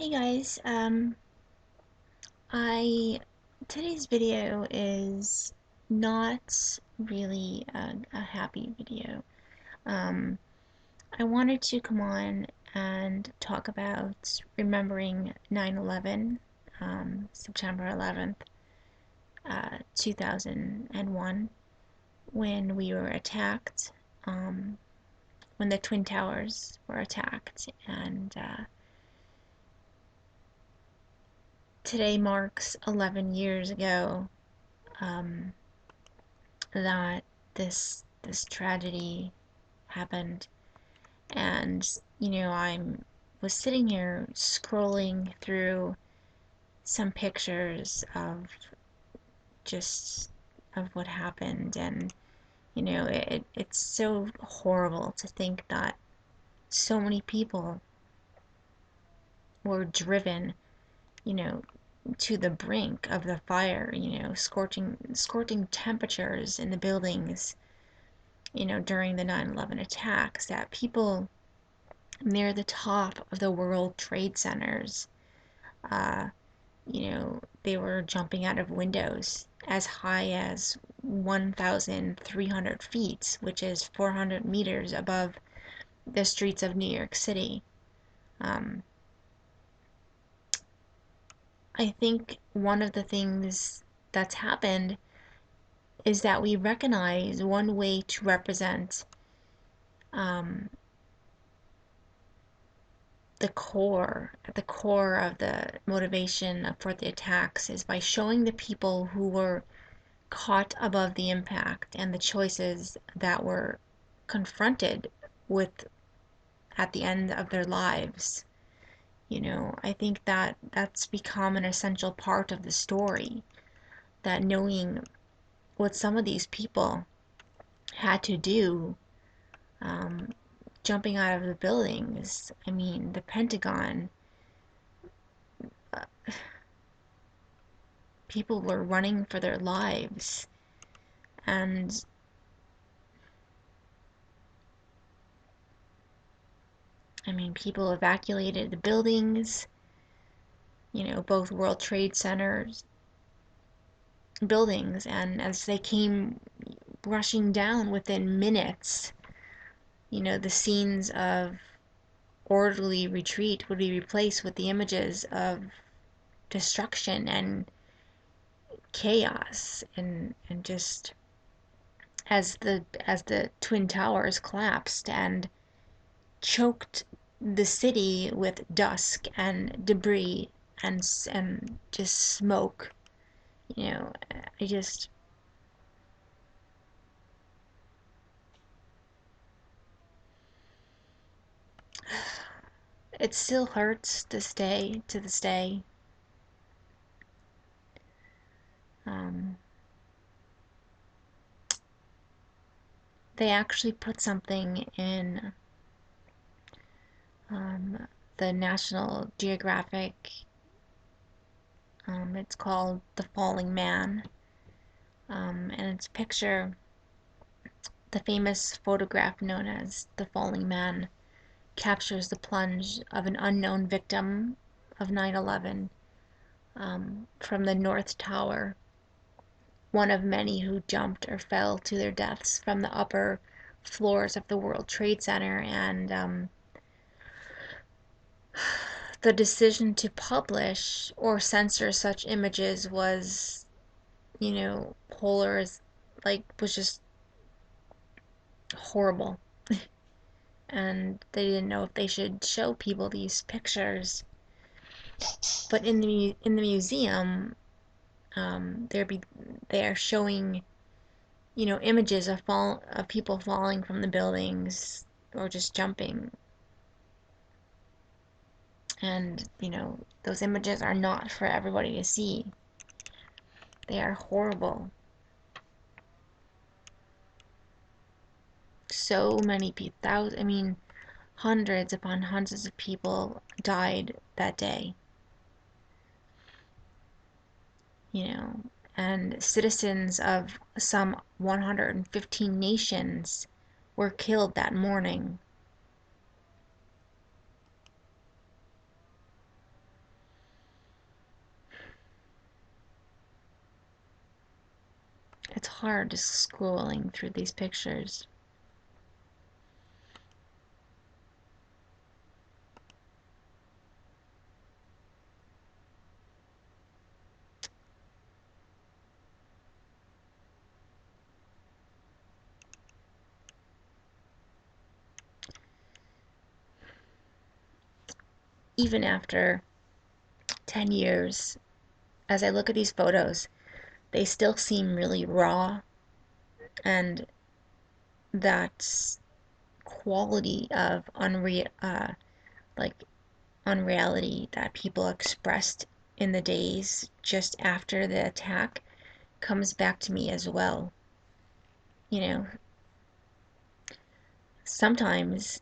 Hey guys, I today's video is not really a happy video. Um, I wanted to come on and talk about remembering 9/11, September 11th, 2001, when we were attacked, when the Twin Towers were attacked, and today marks 11 years ago um, that this tragedy happened. And I was sitting here scrolling through some pictures of just of what happened, and it's so horrible to think that so many people were driven, you know, to the brink of the fire, scorching temperatures in the buildings, during the 9/11 attacks, that people near the top of the World Trade Centers, uh, they were jumping out of windows as high as 1,300 feet, which is 400 meters above the streets of New York City. Um, I think one of the things that's happened is that we recognize one way to represent um, the core of the motivation for the attacks is by showing the people who were caught above the impact and the choices that were confronted with at the end of their lives. I think that that's become an essential part of the story, that knowing what some of these people had to do, um, jumping out of the buildings. I mean, the Pentagon, uh, people were running for their lives. And I mean, people evacuated the buildings, both World Trade Centers buildings, and as they came rushing down within minutes, the scenes of orderly retreat would be replaced with the images of destruction and chaos, and just as the Twin Towers collapsed and choked the city with dust and debris and just smoke. I just it still hurts to this day. Um, they actually put something in um, the National Geographic. It's called The Falling Man, and it's a picture, the famous photograph known as The Falling Man, captures the plunge of an unknown victim of 9/11 from the North Tower, one of many who jumped or fell to their deaths from the upper floors of the World Trade Center. And the decision to publish or censor such images was, polar, was just horrible. And they didn't know if they should show people these pictures. But in the museum, they are showing, images of people falling from the buildings or just jumping. And those images are not for everybody to see. They are horrible. So many people, thousands, I mean, hundreds upon hundreds of people died that day. you know, and citizens of some 115 nations were killed that morning. it's hard just scrolling through these pictures. Even after 10 years, as I look at these photos, they still seem really raw, and that quality of like unreality that people expressed in the days just after the attack comes back to me as well. You know, sometimes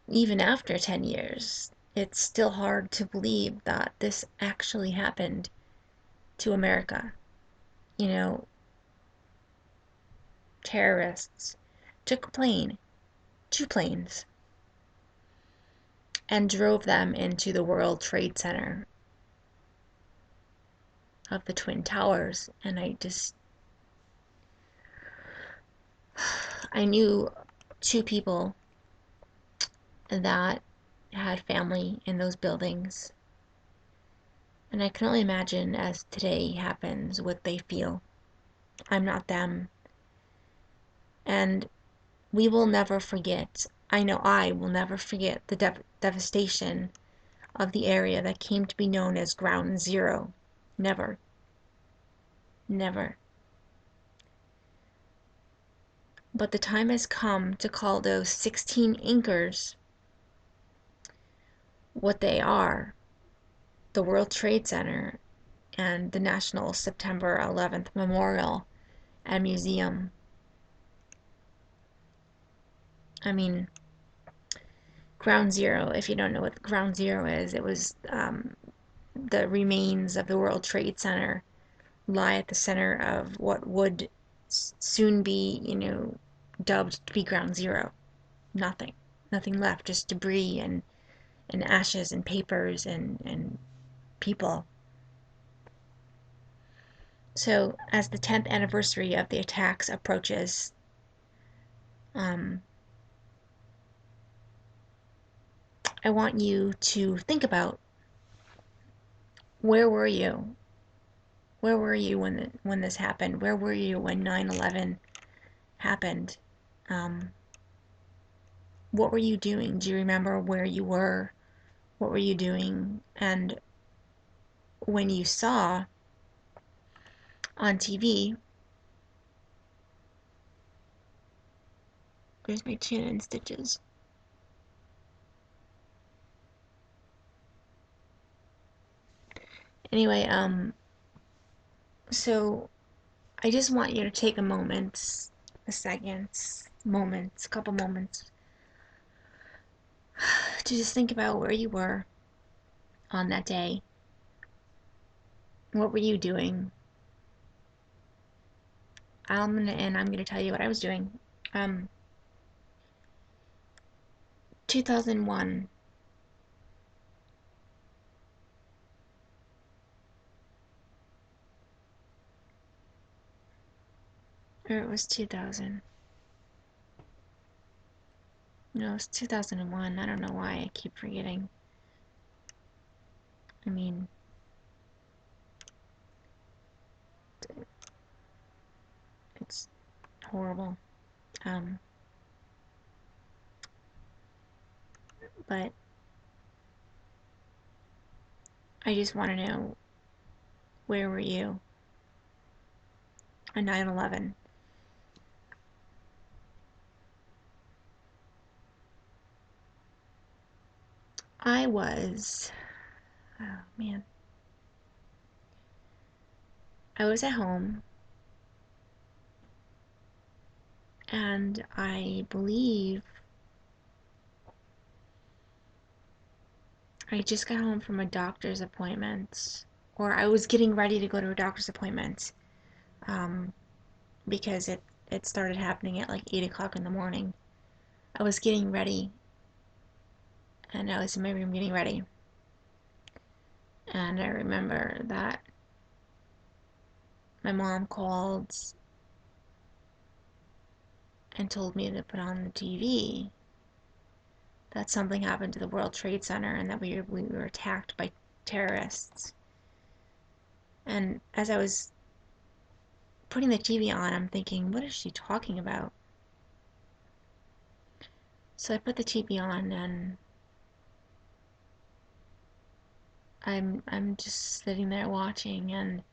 even after 10 years, it's still hard to believe that this actually happened to America. You know, terrorists took a plane, two planes, and drove them into the World Trade Center of the Twin Towers. And I knew two people that had family in those buildings. And I can only imagine as today happens what they feel. I'm not them. And we will never forget, I know I will never forget the devastation of the area that came to be known as Ground Zero. Never. Never. But the time has come to call those 16 anchors what they are: the World Trade Center and the National September 11th Memorial and Museum. I mean, Ground Zero, if you don't know what Ground Zero is, it was the remains of the World Trade Center lie at the center of what would soon be, dubbed to be Ground Zero. Nothing. Nothing left, just debris and ashes and papers and people. So, as the 10th anniversary of the attacks approaches, um, I want you to think about, where were you? Where were you when this happened? Where were you when 9/11 happened? Um, what were you doing? Do you remember where you were? What were you doing? And when you saw on TV, there's my chin and stitches. Anyway, so I just want you to take a moment, a couple moments, to just think about where you were on that day. What were you doing? I'm gonna tell you what I was doing. 2001. Or it was 2000. No, it was 2001. I don't know why I keep forgetting. I mean, it's horrible. Um, but I just want to know, where were you on 9/11? I was, oh man, I was at home, and I believe I just got home from a doctor's appointment, or I was getting ready to go to a doctor's appointment, um, because it started happening at like 8 o'clock in the morning. I was getting ready, and I was in my room getting ready, and I remember that my mom called and told me to put on the TV that something happened to the World Trade Center and that we were attacked by terrorists. And as I was putting the TV on, I'm thinking, what is she talking about? So I put the TV on and I'm just sitting there watching, and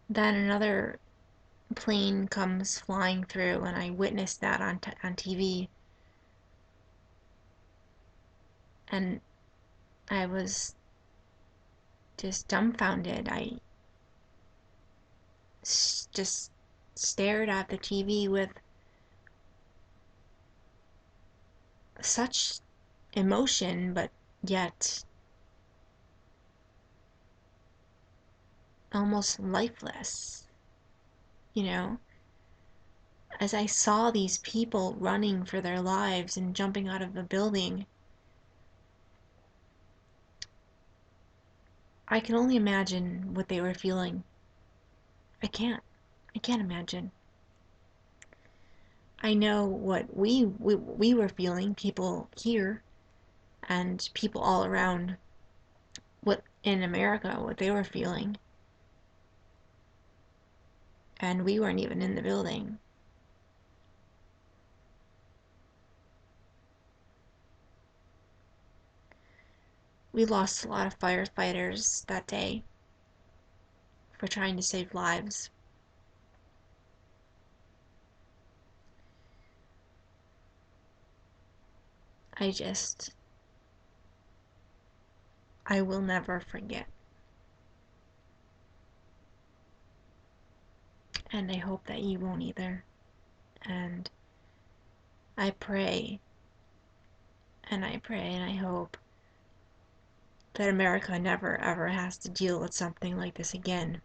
then another plane comes flying through, and I witnessed that on TV, and I was just dumbfounded. I just stared at the TV with such emotion, but yet almost lifeless, you know? As I saw these people running for their lives and jumping out of a building, I can only imagine what they were feeling. I can't. I can't imagine. I know what we were feeling, people here and people all around what in America, what they were feeling. And we weren't even in the building. We lost a lot of firefighters that day for trying to save lives. I just, I will never forget. And I hope that you won't either. And I pray, and I pray, and I hope that America never ever has to deal with something like this again.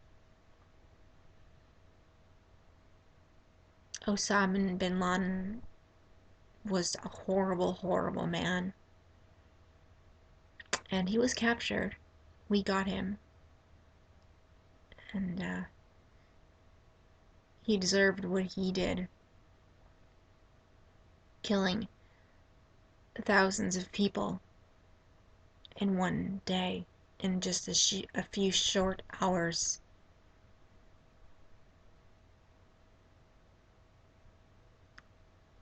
Osama bin Laden was a horrible, horrible man. And he was captured. We got him. And he deserved what he did, killing thousands of people in one day, in just a few short hours.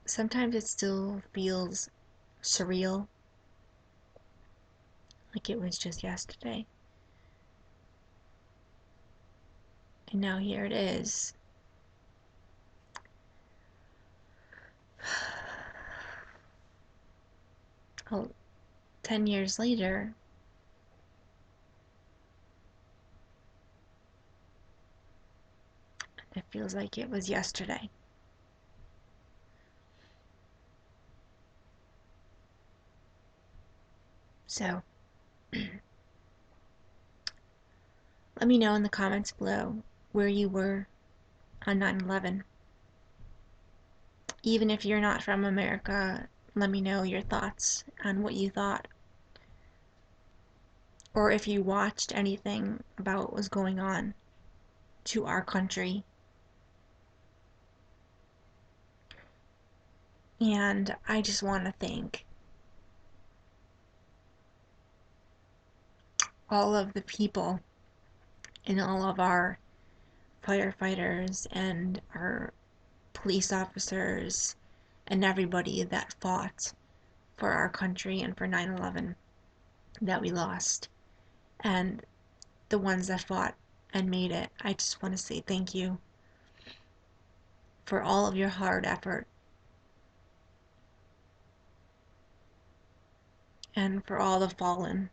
Sometimes it still feels surreal, like it was just yesterday. And now here it is. Oh, 10 years later, it feels like it was yesterday. So, let me know in the comments below where you were on 9/11. Even if you're not from America, let me know your thoughts on what you thought. Or if you watched anything about what was going on to our country. And I just want to thank all of the people and all of our firefighters and our police officers and everybody that fought for our country and for 9/11 that we lost. And the ones that fought and made it, I just want to say thank you for all of your hard effort and for all the fallen.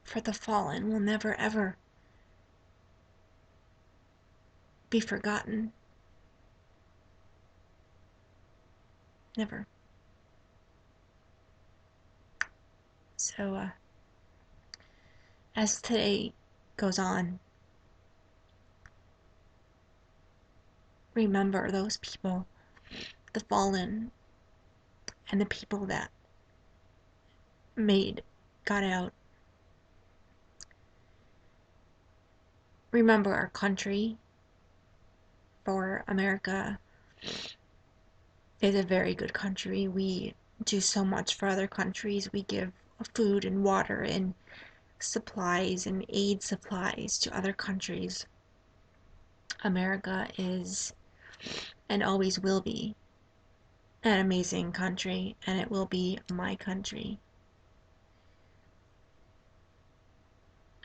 For the fallen will never ever be forgotten. Never. So, as today goes on, remember those people, the fallen, and the people that got out. remember our country for America is a very good country. We do so much for other countries. We give food and water and supplies and aid supplies to other countries. America is and always will be an amazing country, and it will be my country.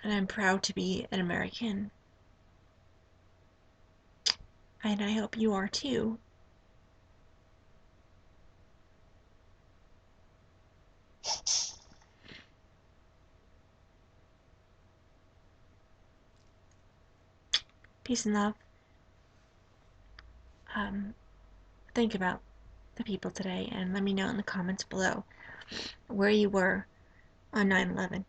And I'm proud to be an American. And I hope you are too. Peace and love. Think about the people today and let me know in the comments below where you were on 9/11.